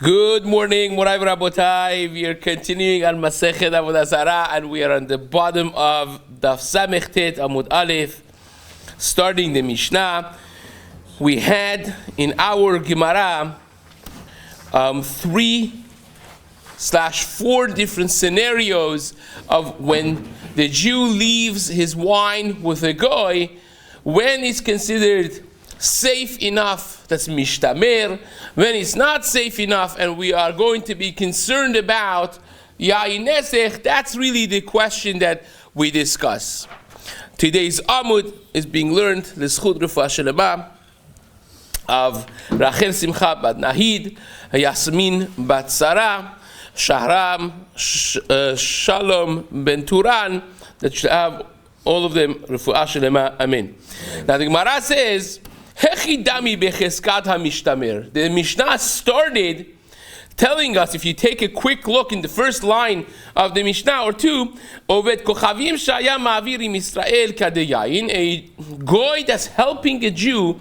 Good morning, Morai Rabotai. We are continuing on Mesechet Avodah Zarah, and we are on the bottom of Daf Mesechet Amud Aleph, starting the Mishnah. We had in our Gemara 3/4 different scenarios of when the Jew leaves his wine with a goy, when it's considered safe enough, that's mishtamer, when it's not safe enough, and we are going to be concerned about yayin nesech. That's really the question that we discuss. Today's Amud is being learned, l'schut refuah shelema, of Rachel Simcha bat Nahid, Yasmin bat Sarah, Shahram, Shalom ben Turan, that should have all of them refuah shelema, amen. Now the Gemara says, the Mishnah started telling us, if you take a quick look in the first line of the Mishnah or two, a goy that's helping a Jew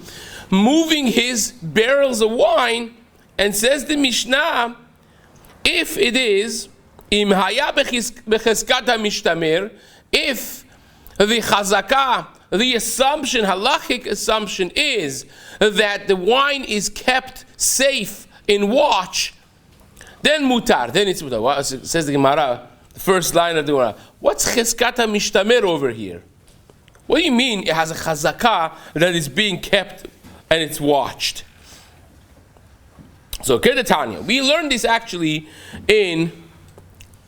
moving his barrels of wine, and says the Mishnah, if it is, if the chazakah, the assumption, halachic assumption is that the wine is kept safe in watch, then mutar, then it's mutar. What says the Gemara, the first line of the Gemara, what's cheskata mishtamer over here? What do you mean it has a chazakah that is being kept and it's watched? So Kedatanya, we learned this actually in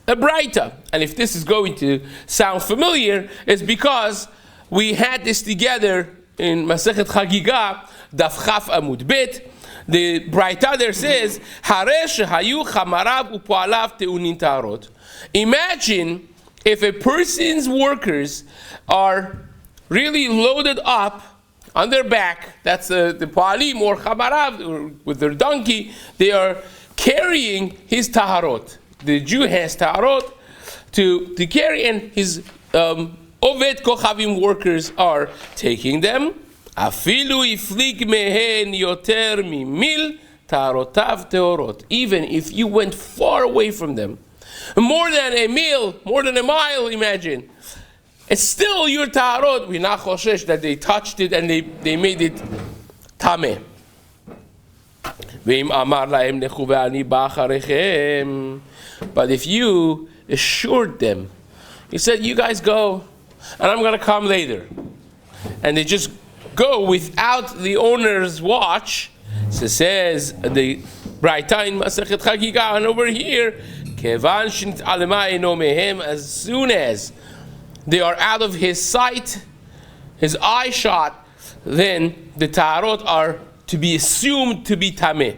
a Braita, and if this is going to sound familiar, it's because we had this together in Mesechet Chagiga, Daf Chaf Amud Bet. The Braita there says, Haresh hayu chamarav upoalav teunin tarot. Imagine if a person's workers are really loaded up on their back, that's the poalim or chamarav, or with their donkey, they are carrying his taharot. The Jew has taharot to carry, and his Oved Kochavim workers are taking them. Afilu iflik mehen yoter mimil tarotav teorot. Even if you went far away from them, more than a mile, more than a mile, imagine, it's still your tarot. We're not choshesh that they touched it and they made it tameh. But if you assured them, you said, you guys go, and I'm going to come later, and they just go without the owner's watch, so says the Braita in Mesechet Chagiga, and over here, as soon as they are out of his sight, his eye shot, then the tarot are to be assumed to be tameh.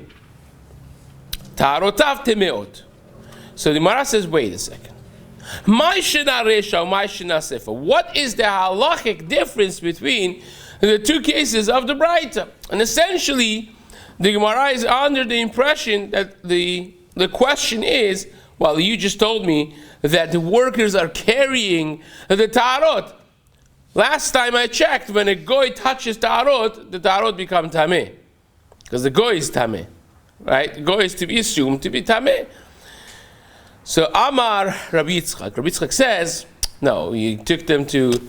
Tarotav temeot. So the Gemara says, wait a second. What is the halachic difference between the two cases of the Braita? And essentially, the Gemara is under the impression that the question is, well, you just told me that the workers are carrying the tarot. Last time I checked, when a goy touches tarot, the tarot becomes tameh. Because the goy is tameh. Right? The goy is to be assumed to be tameh. So Amar Rabbi Yitzchak says, no, you took them to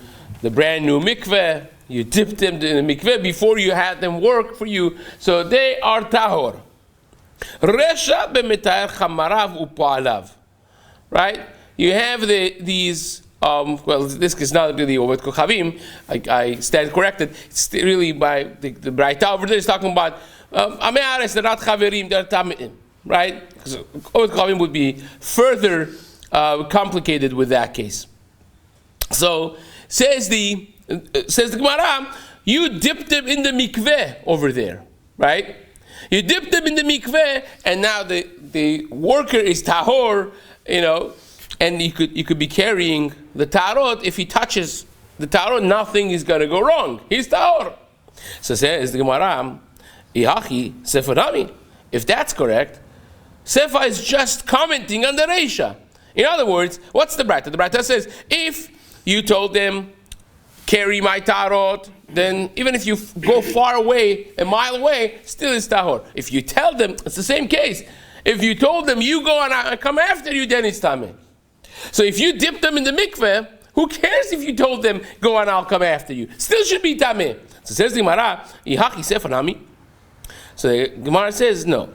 the brand new mikveh, you dipped them in the mikveh before you had them work for you, so they are tahor. Resha b'metayer chamarav u'po'alav. Right? You have these, well, this is not really Oved Kochavim, I stand corrected, it's really by the Braita over there is talking about Amei Haaretz, they're not chaverim, they're tameim. Right? Because Oved Kochavim would be further complicated with that case. So says the Gemara, you dipped them in the mikveh over there, right? You dipped them in the mikveh, and now the worker is tahor, and you could be carrying the tarot. If he touches the tarot, nothing is going to go wrong. He's tahor. So says the Gemara, Ihachi sefarami. If that's correct, Sefa is just commenting on the Reisha. In other words, what's the Braita? The Braita says, if you told them, carry my tarot, then even if you go far away, a mile away, still is tahor. If you tell them, it's the same case. If you told them, you go and I come after you, then it's tameh. So if you dip them in the mikveh, who cares if you told them, go and I'll come after you? Still should be tameh. So says the Gemara, Ihaki sefer nami. So the Gemara says, no.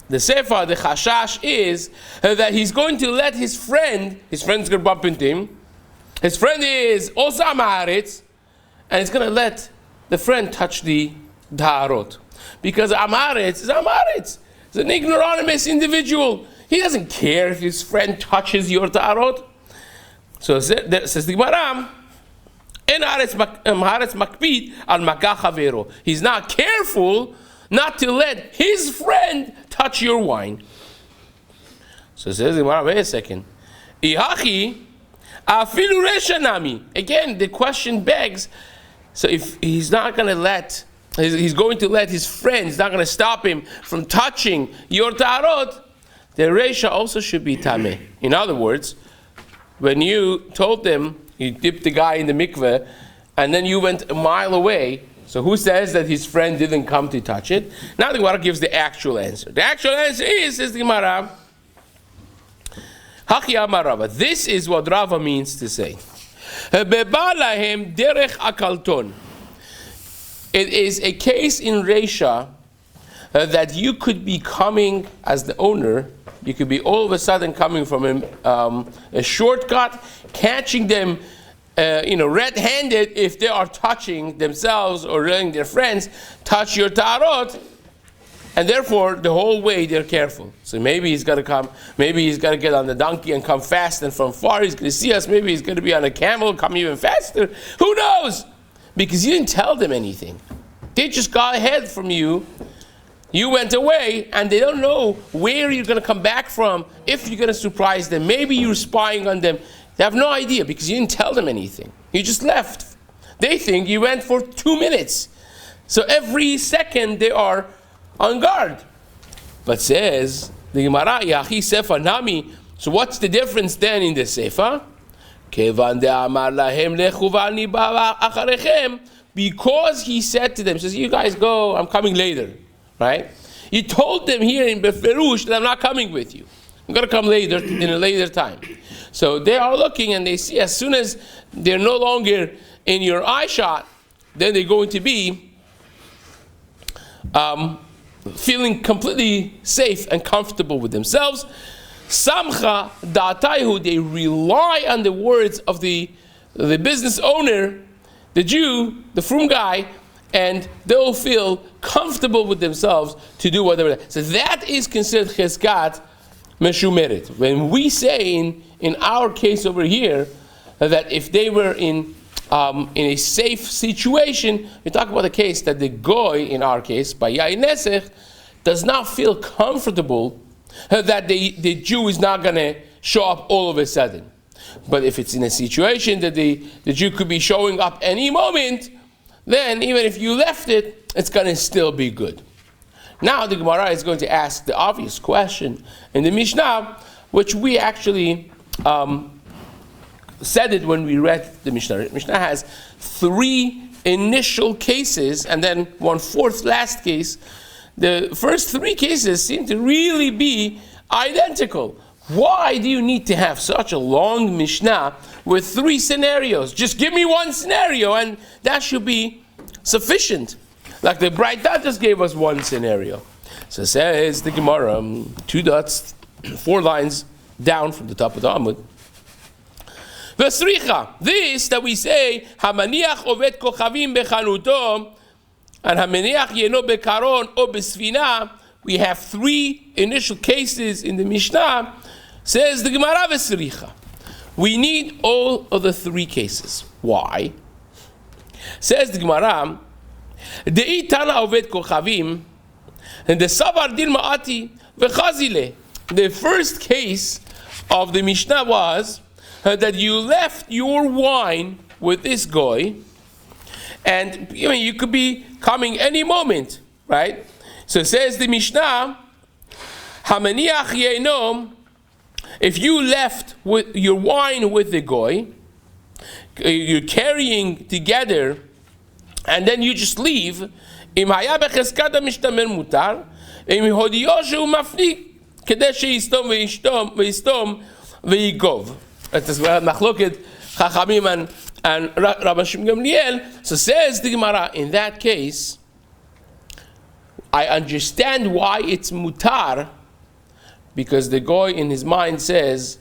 The sefer, the chashash is that he's going to let his friend's going to bump into him. His friend is also Amaretz, and he's going to let the friend touch the Taharot. Because Amaretz is Amaretz. He's an ignoramus individual. He doesn't care if his friend touches your Taharot. So says the Gemara, he's not careful not to let his friend touch your wine. So says the Gemara, wait a second. Again, the question begs, so if he's not going to let, he's going to let his friend, he's not going to stop him from touching your Taharot, the Reisha also should be Tameh. In other words, when you told them, you dipped the guy in the mikveh, and then you went a mile away, so who says that his friend didn't come to touch it? Now the Gemara gives the actual answer. The actual answer is, says the Gemara, Haki Amar Rava. This is what Rava means to say. It is a case in Reisha that you could be coming as the owner, you could be all of a sudden coming from a shortcut, catching them red-handed if they are touching themselves or letting their friends touch your Taharot, and therefore the whole way they're careful. So maybe he's got to come, maybe he's got to get on the donkey and come fast, and from far he's going to see us, maybe he's going to be on a camel, come even faster. Who knows? Because you didn't tell them anything. They just got ahead from you. You went away, and they don't know where you're going to come back from, if you're going to surprise them. Maybe you're spying on them. They have no idea because you didn't tell them anything. You just left. They think you went for 2 minutes. So every second they are on guard. But says the Gemara, Yachi Sefer Nami. So what's the difference then in the Sefer? Because he said to them, says, you guys go, I'm coming later. Right? You told them here in Beferush that I'm not coming with you. I'm going to come later, in a later time. So they are looking and they see as soon as they're no longer in your eye shot, then they're going to be feeling completely safe and comfortable with themselves. Samcha da'atayhu, they rely on the words of the business owner, the Jew, the frum guy, and they'll feel comfortable with themselves to do whatever. So that is considered cheskat meshumeret. When we say in our case over here that if they were in a safe situation, we talk about a case that the goy, in our case, by Yain Nesech, does not feel comfortable that the Jew is not going to show up all of a sudden. But if it's in a situation that the Jew could be showing up any moment, then even if you left it, it's going to still be good. Now the Gemara is going to ask the obvious question in the Mishnah, which we actually said it when we read the Mishnah. The Mishnah has 3 initial cases and then 1/4 last case. The first 3 cases seem to really be identical. Why do you need to have such a long Mishnah with 3 scenarios? Just give me 1 scenario and that should be sufficient. Like the Braita just gave us 1 scenario. So says the Gemara, 2 dots, 4 lines down from the top of the Amud. Vesricha, this that we say, Hamaniach ovet kochavim bechanuto, and Hamaniach yeno bekaron o besfina, we have 3 initial cases in the Mishnah. Says the Gemara Vesricha. We need all of the 3 cases. Why? Says the Gemara, De'itana ovet kochavim, and the savar dil ma'ati v'chazile. The first case of the Mishnah was that you left your wine with this goy, and you could be coming any moment, right? So says the Mishnah, Hamaniach yenom, if you left with your wine with the goy, you're carrying together, and then you just leave, im haya becheskad mishtamer mutar, im hodiyo shehu mafnik, Kadesh Yistom V'Yigov. That is where Machloket Chachamim and Rabbi Shimon Gamliel. So says the Gemara, in that case, I understand why it's mutar, because the guy in his mind says,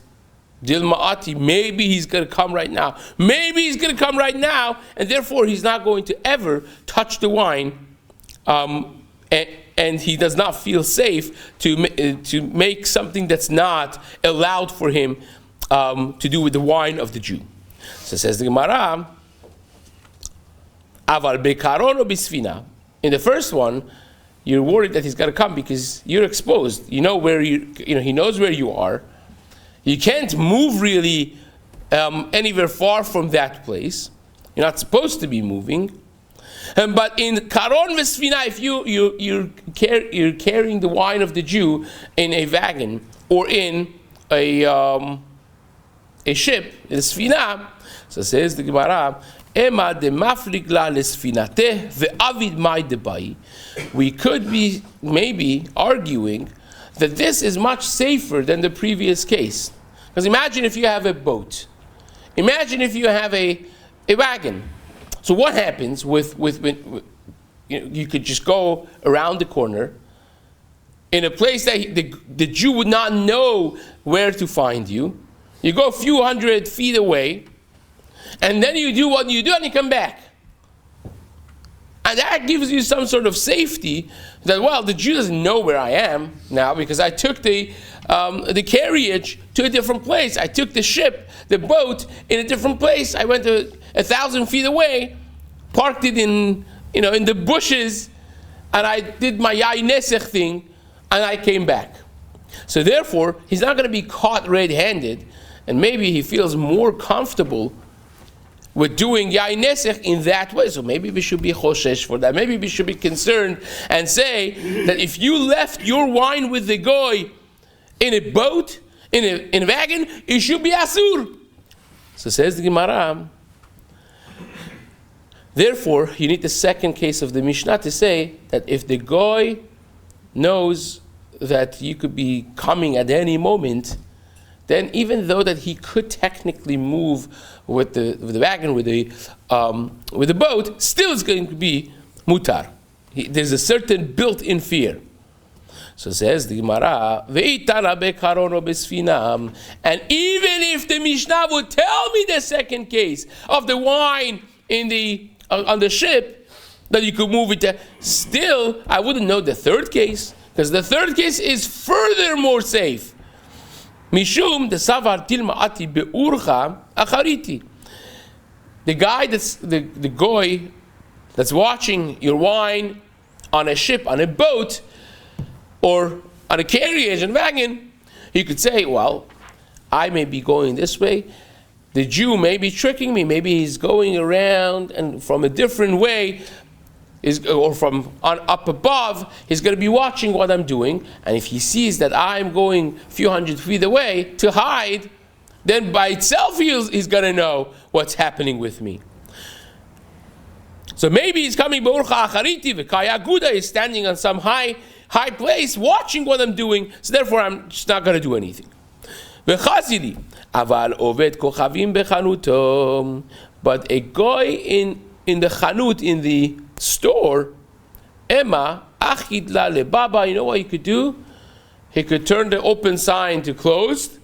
Dilma'ati, maybe he's going to come right now. Maybe he's going to come right now, and therefore he's not going to ever touch the wine, and he does not feel safe to make something that's not allowed for him to do with the wine of the Jew. So says the Gemara, Aval bekaron o bisfina. In the first one, you're worried that he's going to come because you're exposed. You know where he knows where you are. You can't move really anywhere far from that place. You're not supposed to be moving. But in karon v'sfina, if you're carrying the wine of the Jew in a wagon or in a ship, in a sfina, so says the Gemara, Ema de mafligla lesfinate ve'avid mai debai. We could be maybe arguing that this is much safer than the previous case. Because imagine if you have a boat. Imagine if you have a wagon. So what happens with you could just go around the corner in a place that the Jew would not know where to find you. You go a few hundred feet away, and then you do what you do and you come back. And that gives you some sort of safety that, well, the Jew doesn't know where I am now because I took the carriage to a different place. I took the ship, the boat, in a different place. I went to 1,000 feet away, parked it in the bushes, and I did my Yain Nesech thing, and I came back. So therefore, he's not going to be caught red-handed, and maybe he feels more comfortable with doing Yain Nesech in that way. So maybe we should be choshesh for that. Maybe we should be concerned and say that if you left your wine with the goy in a boat, in a wagon, it should be asur. So says the Gemara, therefore, you need the second case of the Mishnah to say that if the goy knows that you could be coming at any moment, then even though that he could technically move with the wagon, with the boat, still it's going to be mutar. There's a certain built-in fear. So says the Gemara, and even if the Mishnah would tell me the second case of the wine on the ship, that you could move it there, still I wouldn't know the third case, because the third case is further more safe. Mishum the savar tilmaati beurcha achariti. The guy the goy that's watching your wine on a ship, on a boat, or on a carriage and wagon, he could say, well, I may be going this way. The Jew may be tricking me. Maybe he's going around and from a different way, or from up above, he's going to be watching what I'm doing. And if he sees that I'm going a few hundred feet away to hide, then by itself he's going to know what's happening with me. So maybe he's coming, Be'urcha Achariti, V'Kayaguda is standing on some high place, watching what I'm doing, so therefore I'm just not going to do anything. V'Chazili, Aval Oved Kochavim Bechanutom, but a guy in the chanut, in the store, Emma, Achidla Lebaba, you know what he could do? He could turn the open sign to closed,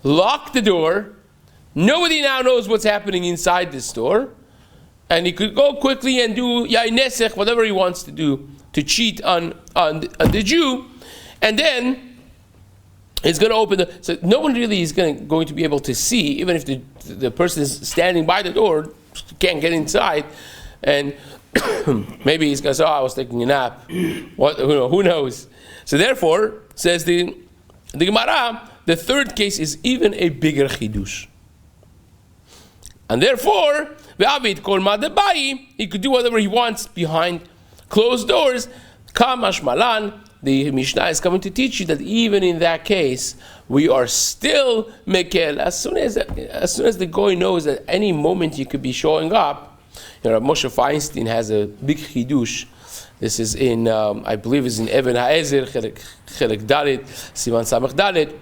lock the door, nobody now knows what's happening inside the store, and he could go quickly and do Yain Nesech, whatever he wants to do, to cheat on the Jew, and then he's going to open so no one really is going to be able to see, even if the person is standing by the door, can't get inside, and maybe he's going to say, I was taking a nap. Who knows? So therefore, says the Gemara, the third case is even a bigger chidush. And therefore, he could do whatever he wants behind closed doors. Kamash Malan, the Mishnah is coming to teach you that even in that case, we are still mekel. As soon as the goy knows that any moment you could be showing up, Moshe Feinstein has a big chidush This is in, I believe is in Even HaEzer, Chelek Dalet, Siman Samach Dalet,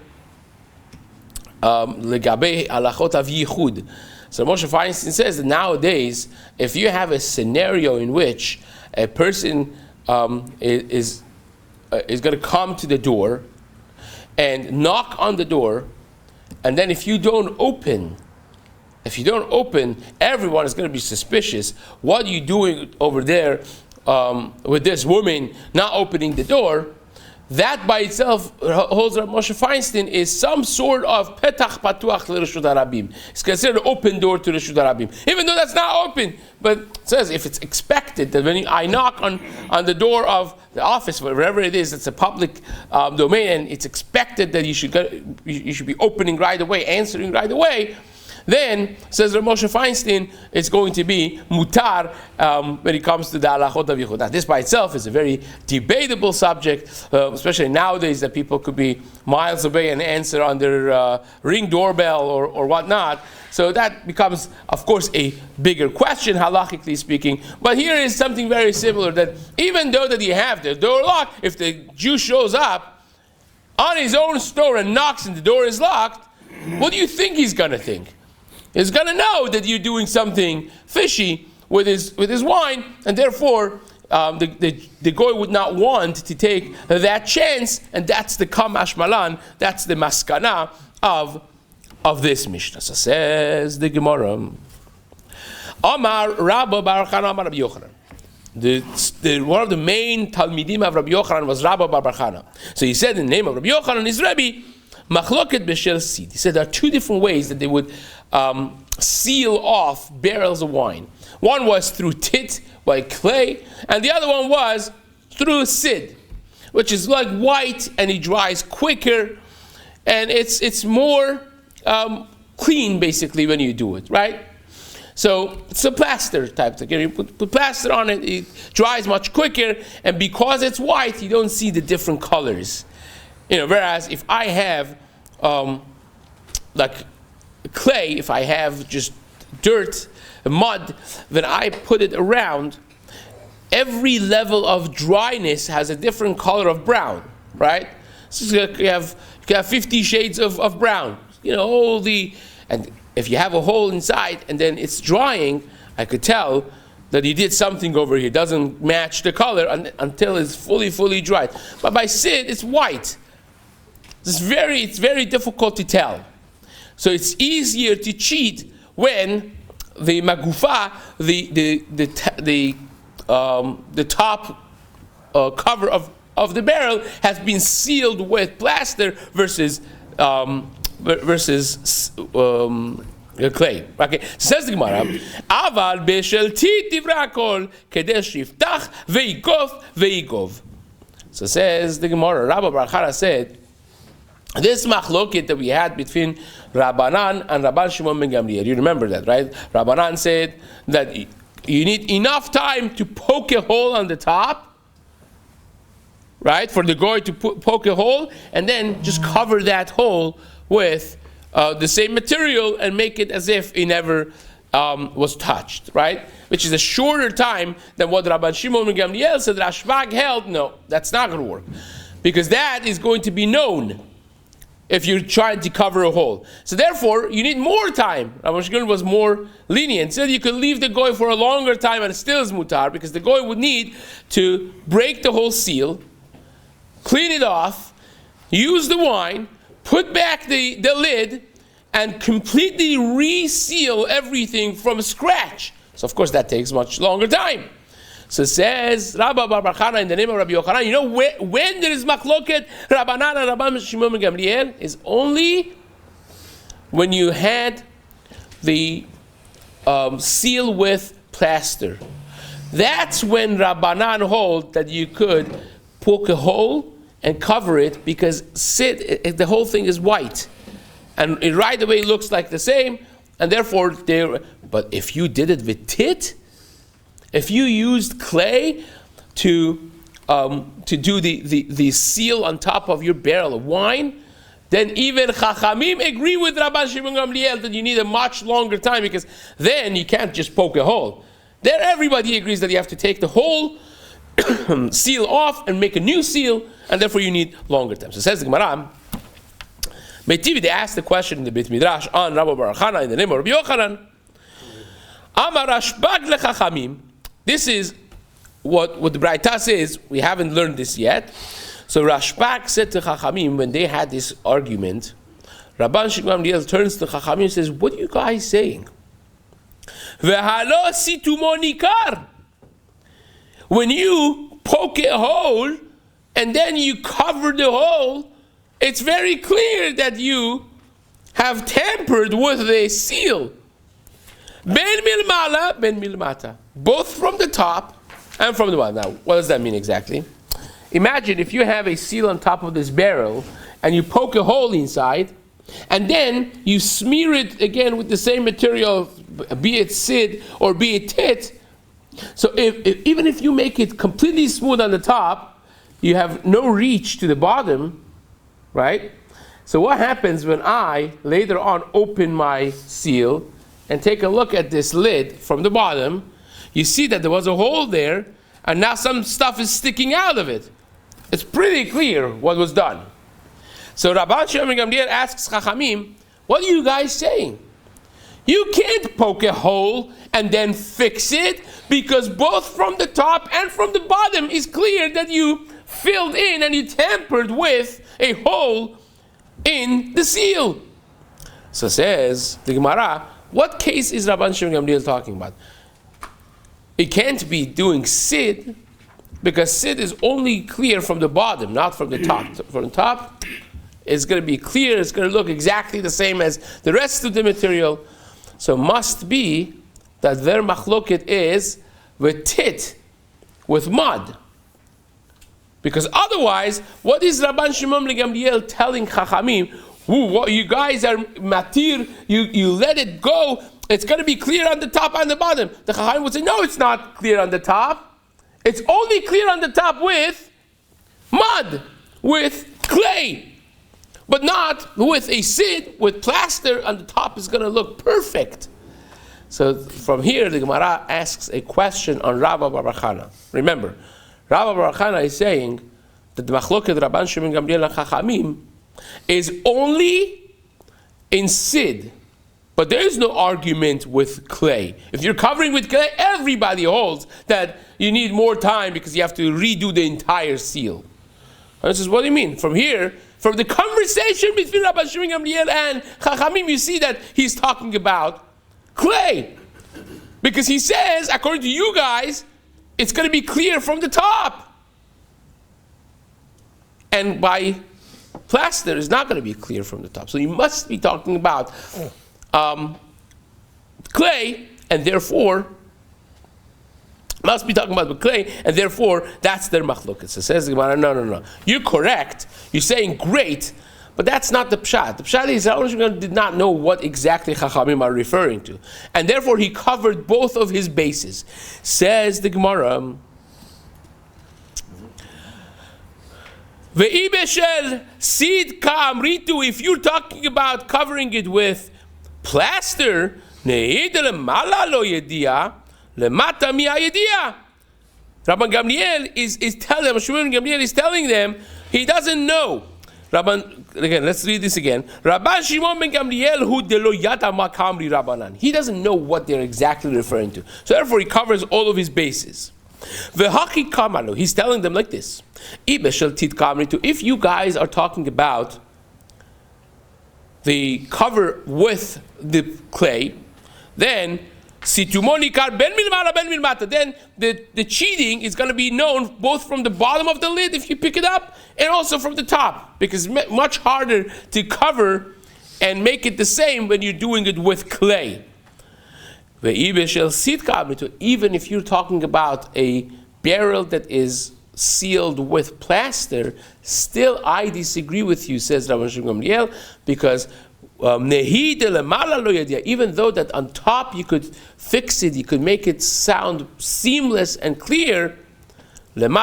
Legabe Halachot Av Yichud. So Moshe Feinstein says that nowadays, if you have a scenario in which a person is going to come to the door and knock on the door, and then if you don't open, everyone is going to be suspicious. What are you doing over there with this woman not opening the door? That by itself, holds Rav Moshe Feinstein, is some sort of petach patuach l'reshut harabim. It's considered an open door to reshut harabim, even though that's not open. But it says if it's expected that when I knock on the door of the office, wherever it is, it's a public domain, and it's expected that you should be opening right away, answering right away. Then, says Rav Moshe Feinstein, it's going to be mutar when it comes to the halachot of yichud. Now, this by itself is a very debatable subject, especially nowadays that people could be miles away and answer on their ring doorbell or whatnot. So that becomes, of course, a bigger question, halachically speaking. But here is something very similar, that even though that you have the door locked, if the Jew shows up on his own store and knocks and the door is locked, what do you think he's going to think? Is going to know that you're doing something fishy with his wine, and therefore the goy would not want to take that chance, and that's the kamash malan, that's the maskana of this Mishnah. So says the Gemara, Amar Rabba Bar Chana Amar Rabbi Yochanan. One of the main Talmidim of Rabbi Yochanan was Rabba Bar Chana. So he said in the name of Rabbi Yochanan, his Rebbe, Machloket b'shel sid. He said there are two different ways that they would seal off barrels of wine. One was through tit, like clay, and the other one was through sid, which is like white, and it dries quicker, and it's more clean basically when you do it, right? So it's a plaster type thing. You put plaster on it, it dries much quicker, and because it's white, you don't see the different colors. Whereas if I have like clay, if I have just dirt, mud, then I put it around, every level of dryness has a different color of brown, right? So you have 50 shades of brown. And if you have a hole inside and then it's drying, I could tell that you did something over here. It doesn't match the color until it's fully dried. But by sid, it's white. It's very difficult to tell. So it's easier to cheat when the magufa, the top cover of the barrel has been sealed with plaster versus clay. Okay, says the Gemara, Aval beshel tit divrakol kedesh yiftach veikov. So says the Gemara, Rabbi Bar Chana said, this machloket that we had between Rabbanan and Rabban Shimon ben Gamliel, you remember that, right? Rabbanan said that you need enough time to poke a hole on the top, right, for the goy to poke a hole, and then just cover that hole with the same material and make it as if it never was touched, right? Which is a shorter time than what Rabban Shimon ben Gamliel said. Rashbag held, no, that's not going to work, because that is going to be known if you're trying to cover a hole. So therefore, you need more time. Rabban Shimon was more lenient. So you could leave the goy for a longer time and it still is mutar, because the goy would need to break the whole seal, clean it off, use the wine, put back the lid, and completely reseal everything from scratch. So of course that takes much longer time. So says Rabba Bar Chana in the name of Rabbi Yochanan, when there is machloket Rabbanan and Rabban Shimon ben Gamliel is only when you had the seal with plaster. That's when Rabbanan hold that you could poke a hole and cover it, because the whole thing is white, and it right away looks like the same, and therefore but if you did it with tit, if you used clay to do the seal on top of your barrel of wine, then even Chachamim agree with Rabban Shimon Gamliel that you need a much longer time, because then you can't just poke a hole. There everybody agrees that you have to take the whole seal off and make a new seal, and therefore you need longer time. So it says the Gemara, they asked the question in the Beit Midrash on Rabbi Bar Chana in the name of Rabbi Yochanan. Amar Rashbag lechachamim. This is what the Braita says. We haven't learned this yet. So Rashbag said to Chachamim when they had this argument, Rabban Shimon Gamliel turns to Chachamim and says, "What are you guys saying? V'halo situmo nikar. When you poke a hole and then you cover the hole, it's very clear that you have tampered with a seal. Ben milmala, ben milmata. Both from the top and from the bottom." Now, what does that mean exactly? Imagine if you have a seal on top of this barrel and you poke a hole inside and then you smear it again with the same material, be it sid or be it tit. So even if you make it completely smooth on the top, you have no reach to the bottom, right? So what happens when I later on open my seal and take a look at this lid from the bottom? You see that there was a hole there, and now some stuff is sticking out of it. It's pretty clear what was done. So Rabban Shimon Gamliel asks Chachamim, what are you guys saying? You can't poke a hole and then fix it, because both from the top and from the bottom is clear that you filled in and you tampered with a hole in the seal. So says the Gemara, what case is Rabban Shimon Gamliel talking about? It can't be doing sid, because sid is only clear from the bottom, not from the top. From the top, it's going to be clear, it's going to look exactly the same as the rest of the material. So must be that their machloket is with tit, with mud. Because otherwise, what is Rabban Shimon Gamliel telling Chachamim? What you guys are matir, you let it go, it's going to be clear on the top and the bottom. The Chachamim would say, no, it's not clear on the top. It's only clear on the top with mud, with clay. But not with a sid, with plaster on the top is going to look perfect. So from here, the Gemara asks a question on Rabba Bar Chana. Remember, Rabba Bar Chana is saying that the machloket Rabban Shimon Gamliel and Chachamim is only in sid, but there is no argument with clay. If you're covering with clay, everybody holds that you need more time because you have to redo the entire seal. And this is what do you mean? From here, from the conversation between Rabban Shimon Gamliel and Chachamim, you see that he's talking about clay. Because he says, according to you guys, it's going to be clear from the top. And by plaster, it's not going to be clear from the top. So you must be talking about clay, and therefore, must be talking about the clay, and therefore, that's their machloket. So says the Gemara, no. You're correct. You're saying great, but that's not the pshat. The pshat is Rabban Shimon did not know what exactly Chachamim are referring to. And therefore, he covered both of his bases. Says the Gemara, Ve'ibeshel sid ka'amritu, if you're talking about covering it with plaster, ne'idele mala lo yediya, lemata mi ha'yediya. Rabban Gamliel is telling them, Shimon Gamliel is telling them, he doesn't know. Again, let's read this again. Rabban Shimon ben Gamliel hu delo yata ma kamri Rabbanan. He doesn't know what they're exactly referring to. So therefore he covers all of his bases. V'haki kamalu. He's telling them like this. If you guys are talking about the cover with the clay, then then the cheating is going to be known both from the bottom of the lid if you pick it up and also from the top, because it's much harder to cover and make it the same when you're doing it with clay. Even if you're talking about a barrel that is sealed with plaster, still I disagree with you, says Rabban Shimon Gamliel, because even though that on top you could fix it, you could make it sound seamless and clear, when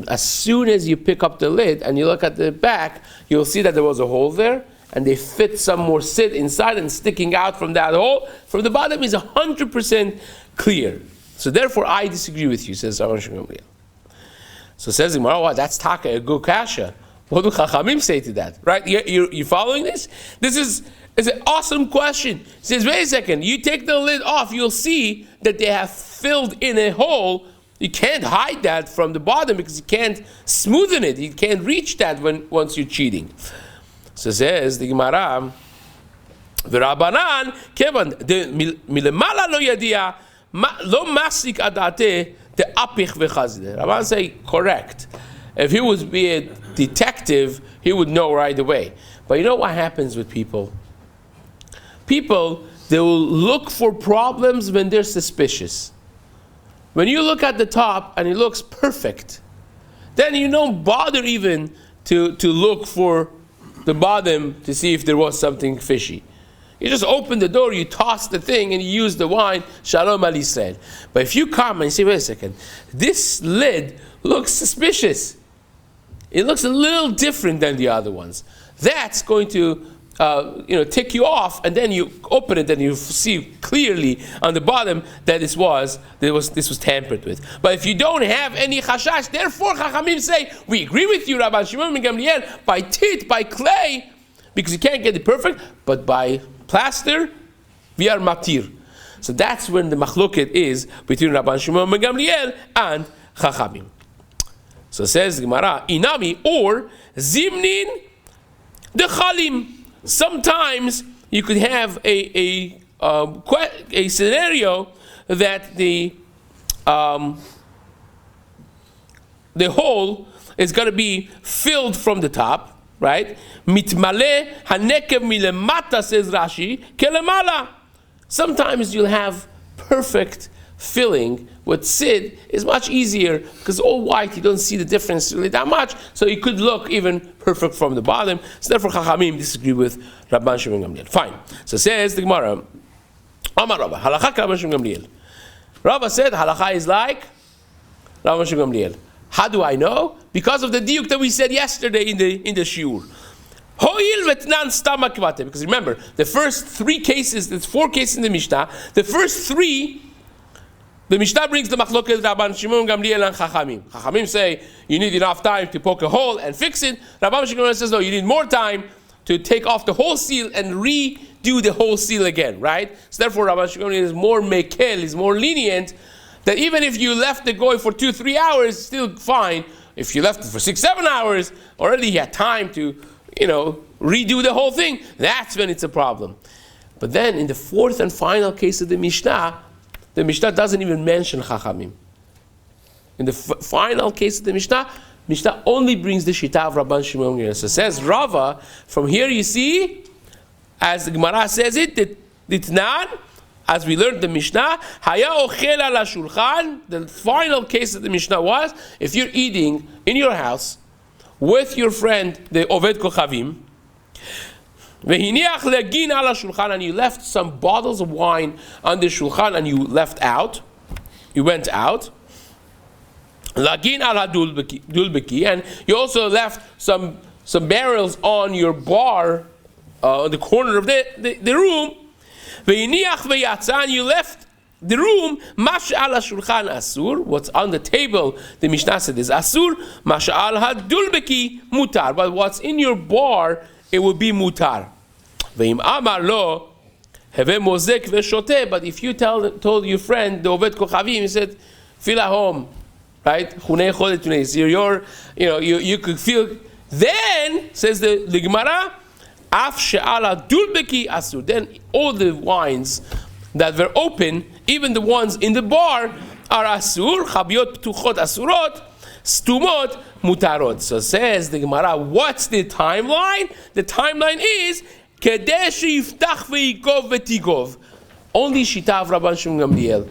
as soon as you pick up the lid and you look at the back, you'll see that there was a hole there, and they fit some more sid inside, and sticking out from that hole from the bottom is 100% clear. So therefore, I disagree with you, says Rabban Shimon Gamliel. So says the Gemara, that's taka, a good kasha. What do Chachamim say to that? Right? You're following this? This is an awesome question. It says, wait a second, you take the lid off, you'll see that they have filled in a hole. You can't hide that from the bottom because you can't smoothen it. You can't reach that once you're cheating. So says the Gemara, V'Rabbanan, Kevan, milemala lo yadia, lo masik adate, the apich v'chazide. Rabban say, correct. If he would be a detective, he would know right away. But you know what happens with people? People, they will look for problems when they're suspicious. When you look at the top and it looks perfect, then you don't bother even to look for the bottom to see if there was something fishy. You just open the door, you toss the thing, and you use the wine, Shalom al Yisrael. But if you come and say, wait a second, this lid looks suspicious. It looks a little different than the other ones. That's going to tick you off, and then you open it and you see clearly on the bottom that this was tampered with. But if you don't have any chashash, therefore Chachamim say, we agree with you, Rabban Shimon ben Gamliel, by clay, because you can't get it perfect, but by plaster, we are matir. So that's when the machloket is between Rabban Shimon ben Gamliel and Chachamim. So says Gemara, inami, or zimnin the chalim. Sometimes you could have a scenario that the hole is going to be filled from the top, right? Mitmale hanekev milemata, says Rashi, kelemala. Sometimes you'll have perfect filling. With sid is much easier because all white, you don't see the difference really that much, so it could look even perfect from the bottom. So therefore Chachamim disagree with Rabban Shimon Gamliel. Fine. So says the Gemara, Amar Rabba, halakha Rabban Shimon Gamliel. Rabba said halakha is like Rabban Shimon Gamliel. How do I know? Because of the diuk that we said yesterday in the shiur. Because remember, the first three cases, there's four cases in the Mishnah, the first three, the Mishnah brings the machloket Rabban Shimon Gamliel and Chachamim. Chachamim say you need enough time to poke a hole and fix it. Rabban Shimon says no, you need more time to take off the whole seal and redo the whole seal again, right? So therefore Rabban Shimon is more mekel, is more lenient, that even if you left the goy for 2-3 hours, still fine. If you left it for 6-7 hours, already he had time to, redo the whole thing. That's when it's a problem. But then in the fourth and final case of the Mishnah doesn't even mention Chachamim. In the final case of the Mishnah only brings the Shita of Rabban Shimon Gamliel. So says Rava, from here you see, as the Gemara says it, Ditnan, as we learned the Mishnah, Haya ochel ala shulchan, the final case of the Mishnah was, if you're eating in your house with your friend, the Oved Kochavim, V'hiniach legin ala shulchan, and you left some bottles of wine on the shulchan and you went out. Lagin ala dulbeki, and you also left some barrels on your bar, on the corner of the room. V'hiniach v'yatza, and you left the room. Mash ala shulchan asur, what's on the table, the Mishnah said is asur. Mash ala dulbeki mutar, but what's in your bar, it would be mutar. Ve'im amar lo heve mozek ve'shoteh, but if you told your friend the Oved Kochavim, he said feel at home, right? You could feel. Then says the Gemara, af she'ala dulbeki asur. Then all the wines that were open, even the ones in the bar, are asur. Chabiot ptuchot asurot, stumot mutarot. So says the Gemara, what's the timeline? The timeline is kedesh yiftach ve'ikov v'tigov. Only shita of Rabban Shimon Gamliel.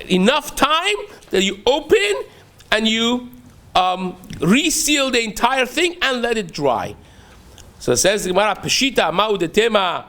Enough time that you open and you reseal the entire thing and let it dry. So it says the Gemara, Peshita ma'u detema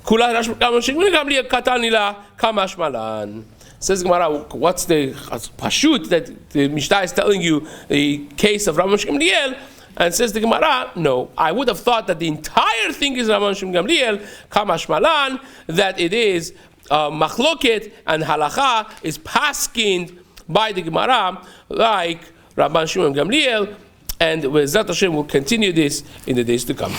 kula Rabban Shimon Gamliel katanila kamashmalan. Says Gemara, what's the pashut that the Mishnah is telling you the case of Rabban Shimon Gamliel? And says the Gemara, no, I would have thought that the entire thing is Rabban Shimon Gamliel, kamashmalan, that it is machloket and halacha is paskind by the Gemara, like Rabban Shimon Gamliel, and Be'ezrat Hashem will continue this in the days to come.